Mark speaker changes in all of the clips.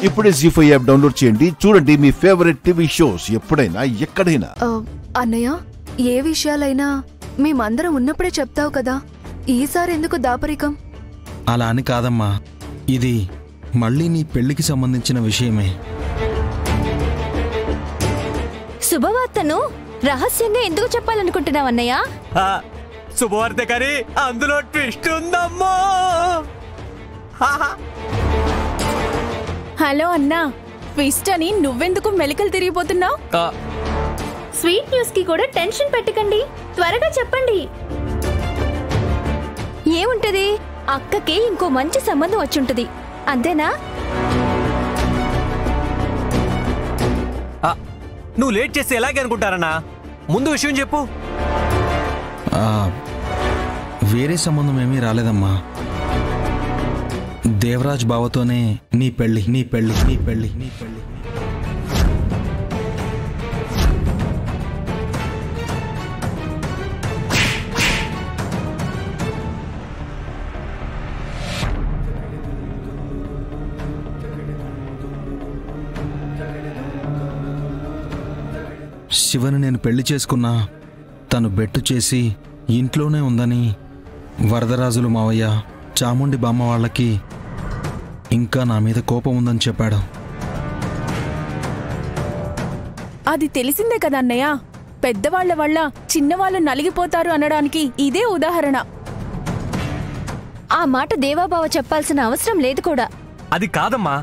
Speaker 1: ఇప్పుడే జీ5 app download చేయండి. చూడండి మీ ఫేవరెట్ టీవీ షోస్ ఎప్పుడైనా ఎక్కడైనా.
Speaker 2: అన్నయ్య, ఏ విషయాలైనా మేమందరం ఉన్నప్పుడే చెప్తావు కదా, ఈసారి ఎందుకు దాపరికం?
Speaker 3: అలా అని కాదమ్మా, ఇది మళ్ళీ నీ పెళ్లికి సంబంధించిన విషయమే.
Speaker 4: శుభవార్తను రహస్యంగా ఎందుకు చెప్పాలనుకుంటున్నావు అన్నయ్య?
Speaker 5: శుభవార్త కానీ అందులో ట్విస్ట్ ఉందమ్మో.
Speaker 6: హలో అన్నా, ట్విస్ట్ అని నువ్వెందుకు మెలికలు తిరిగిపోతున్నావు?
Speaker 4: స్వీట్ న్యూస్ కి కూడా టెన్షన్ పెట్టకండి, త్వరగా చెప్పండి. ఏముంటది? అక్కకి ఇంకో మంచి సంబంధం వచ్చుంటది, అంతేనా?
Speaker 5: నువ్వు లేట్ చేస్తే ఎలాగే అనుకుంటారన్నా, ముందు విషయం చెప్పు.
Speaker 3: వేరే సంబంధం ఏమీ రాలేదమ్మా. దేవరాజ్ బావతోనే నీ పెళ్లి. శివని నేను పెళ్లి చేసుకున్నా తను బెట్టు చేసి ఇంట్లోనే ఉందని వరదరాజులు మావయ్య, చాముండి బామ్మ వాళ్ళకి ఇంకా నా మీద కోపం ఉందని చెప్పాడు.
Speaker 6: అది తెలిసిందే కదా అన్నయ్య, పెద్దవాళ్ల వల్ల చిన్నవాళ్ళు నలిగిపోతారు అనడానికి ఇదే ఉదాహరణ.
Speaker 4: ఆ మాట దేవాబావ చెప్పాల్సిన అవసరం లేదు కూడా.
Speaker 5: అది కాదమ్మా,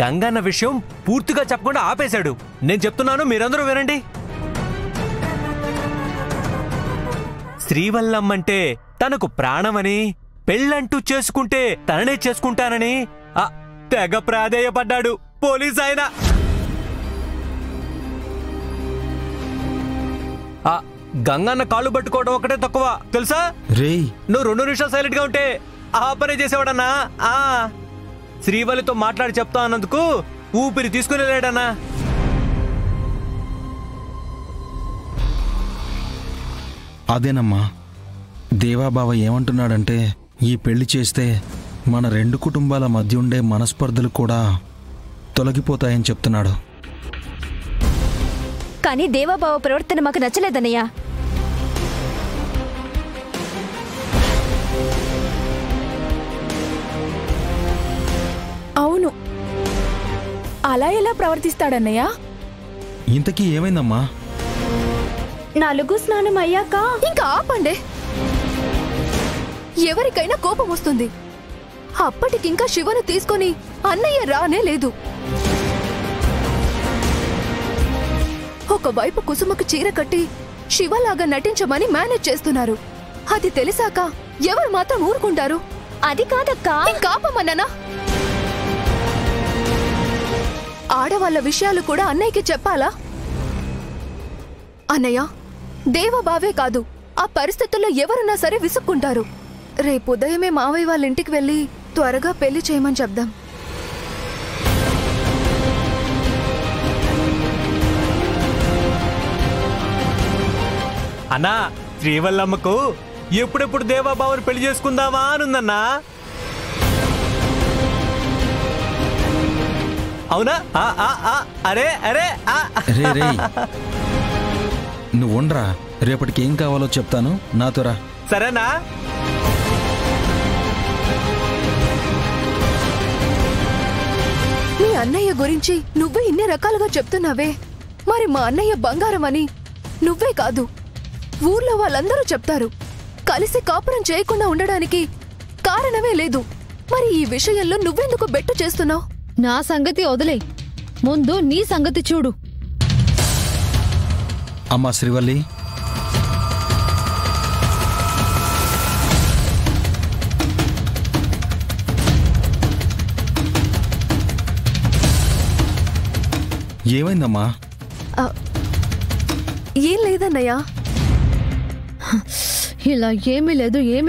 Speaker 5: గంగన్న విషయం పూర్తిగా చెప్పకుండా ఆపేశాడు. నేను చెప్తున్నాను, మీరందరూ వినండి. శ్రీవల్లమ్మంటే తనకు ప్రాణమని, పెళ్ళంటూ చేసుకుంటే తననే చేసుకుంటానని తెగ ప్రాధేయపడ్డాడు పోలీస్ ఆయన. గంగన్న కాళ్ళు పట్టుకోవడం ఒకటే తక్కువ తెలుసా? నువ్వు 2 నిమిషాలు సైలెంట్ గా ఉంటే ఆ పనే చేసేవాడన్నా. శ్రీవల్లితో మాట్లాడి చెప్తా అన్నందుకు ఊపిరి తీసుకుని వెళ్ళాడన్నా.
Speaker 3: అదేనమ్మా, దేవాబావ ఏమంటున్నాడంటే ఈ పెళ్లి చేస్తే మన 2 కుటుంబాల మధ్య ఉండే మనస్పర్ధలు కూడా తొలగిపోతాయని చెప్తున్నాడు.
Speaker 4: కానీ దేవాబావ ప్రవర్తన మాకు నచ్చలేదన్నయ్య.
Speaker 6: అవును, అలా ఎలా ప్రవర్తిస్తాడన్నయ్య?
Speaker 3: ఇంతకీ ఏమైందమ్మా?
Speaker 4: 4 స్నానం అయ్యాక
Speaker 2: ఇంకా ఆపండే. ఎవరికైనా కోపం వస్తుంది. అప్పటికింకా శివను తీసుకొని అన్నయ్య రానే లేదు. ఒకవైపు కుసుమకు చీర కట్టి శివలాగా నటించమని మేనేజ్ చేస్తున్నారు. అది తెలిసాక ఎవరు మాత్రం ఊరుకుంటారు?
Speaker 4: అది కాదక్కా.
Speaker 2: ఇంకాపమన్నానా? ఆడవాళ్ల విషయాలు కూడా అన్నయ్యకి చెప్పాలా? అన్నయ్య, దేవబావే కాదు, ఆ పరిస్థితుల్లో ఎవరున్నా సరే విసుక్కుంటారు. రేపు ఉదయమే మావయ్య వాళ్ళ ఇంటికి వెళ్ళి త్వరగా పెళ్లి చేయమని చెప్దాం.
Speaker 5: అన్నా, శ్రీవల్లమ్మకు ఎప్పుడెప్పుడు దేవాబావని పెళ్లి చేసుకుందామా అనుందన్నా. అవునా? అరే అరే
Speaker 3: నువ్వు ఉండరా, రేపటికి ఏం కావాలో చెప్తాను, నాతో రా.
Speaker 5: సరేనా?
Speaker 2: మీ అన్నయ్య గురించి నువ్వే ఇన్ని రకాలుగా చెప్తున్నావే, మరి మా అన్నయ్య బంగారం అని నువ్వే కాదు ఊర్లో వాళ్ళందరూ చెప్తారు. కలిసి కాపురం చేయకుండా ఉండడానికి కారణమే లేదు. మరి ఈ విషయంలో నువ్వెందుకు బెట్టు చేస్తున్నావు?
Speaker 7: నా సంగతి వదిలే, ముందు నీ సంగతి చూడు.
Speaker 3: అమ్మా శ్రీవల్లి, ఏమైందమ్మా?
Speaker 2: ఏం లేదన్నయ్యా.
Speaker 7: ఇలా ఏమీ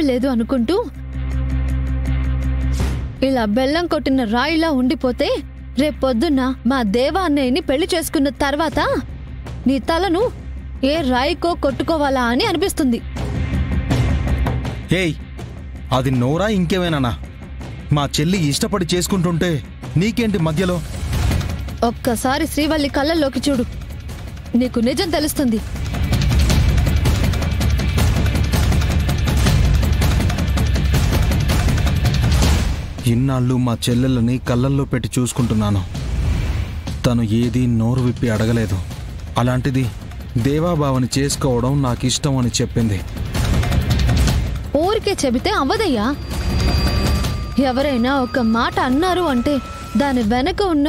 Speaker 7: లేదు అనుకుంటూ ఇలా బెల్లం కొట్టిన రాయిలా ఉండిపోతే రేపొద్దున్న మా దేవా అన్నయ్యని పెళ్లి చేసుకున్న తర్వాత నీ తలను ఏ రాయికో కొట్టుకోవాలా అని అనిపిస్తుంది.
Speaker 3: ఏయ్, అది నోరా ఇంకేమైనా? మా చెల్లి ఇష్టపడి చేసుకుంటుంటే నీకేంటి మధ్యలో?
Speaker 7: ఒక్కసారి శ్రీవల్లి కళ్ళల్లోకి చూడు, నీకు నిజం తెలుస్తుంది.
Speaker 3: ఇన్నాళ్ళు మా చెల్లెళ్ళని కళ్ళల్లో పెట్టి చూసుకుంటున్నాను. తను ఏదీ నోరు విప్పి అడగలేదు. అలాంటిది దేవాబావని చేసుకోవడం నాకిష్టం అని చెప్పింది.
Speaker 7: ఊరికే చెబితే అవ్వదయ్యా. ఎవరైనా ఒక మాట అన్నారు అంటే దాని వెనక ఉన్న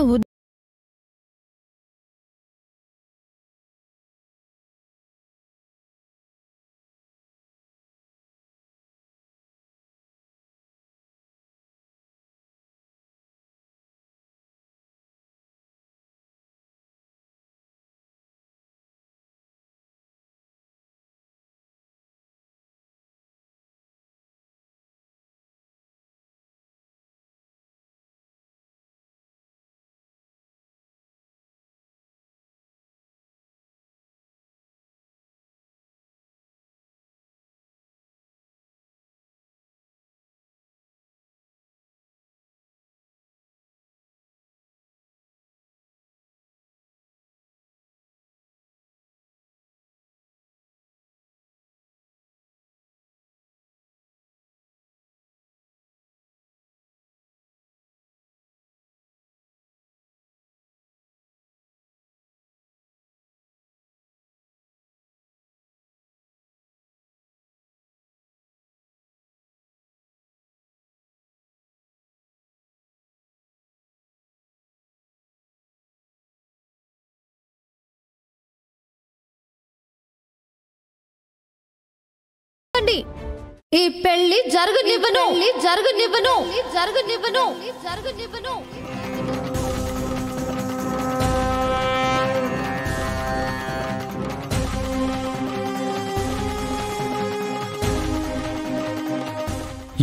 Speaker 7: ఈ పెళ్లి జరగనివ్వను.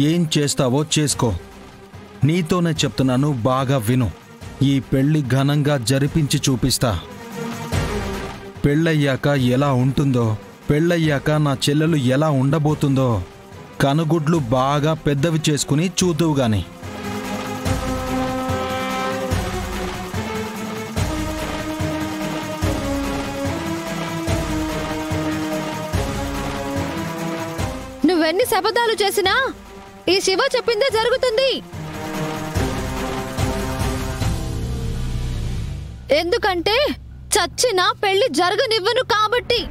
Speaker 3: ఏం చేస్తావో చేసుకో. నీతోనే చెప్తున్నాను, బాగా విను. ఈ పెళ్లి ఘనంగా జరిపించి చూపిస్తా. పెళ్ళయ్యాక ఎలా ఉంటుందో, పెళ్ళయ్యాక నా చెల్లెలు ఎలా ఉండబోతుందో కనుగుడ్లు బాగా పెద్దవి చేసుకుని చూద్దువు గాని.
Speaker 7: నువ్వెన్ని శపథాలు చేసినా ఈ శివ చెప్పిందే జరుగుతుంది. ఎందుకంటే చచ్చినా పెళ్లి జరగనివ్వను కాబట్టి.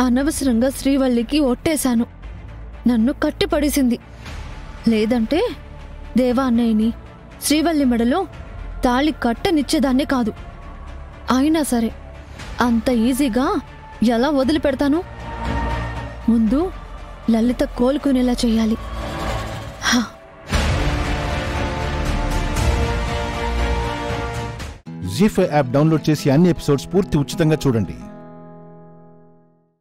Speaker 7: అనవసరంగా శ్రీవల్లికి ఒట్టేశాను. నన్ను కట్టిపడేసింది. లేదంటే దేవా అన్నయ్యని శ్రీవల్లి మెడలో తాళి కట్టనిచ్చేదాన్నే కాదు. అయినా సరే అంత ఈజీగా ఎలా వదిలిపెడతాను? ముందు లలిత కోలుకునేలా చేయాలి.
Speaker 1: జీ5 యాప్ డౌన్లోడ్ చేసి అన్ని ఎపిసోడ్స్ పూర్తి ఉచితంగా చూడండి.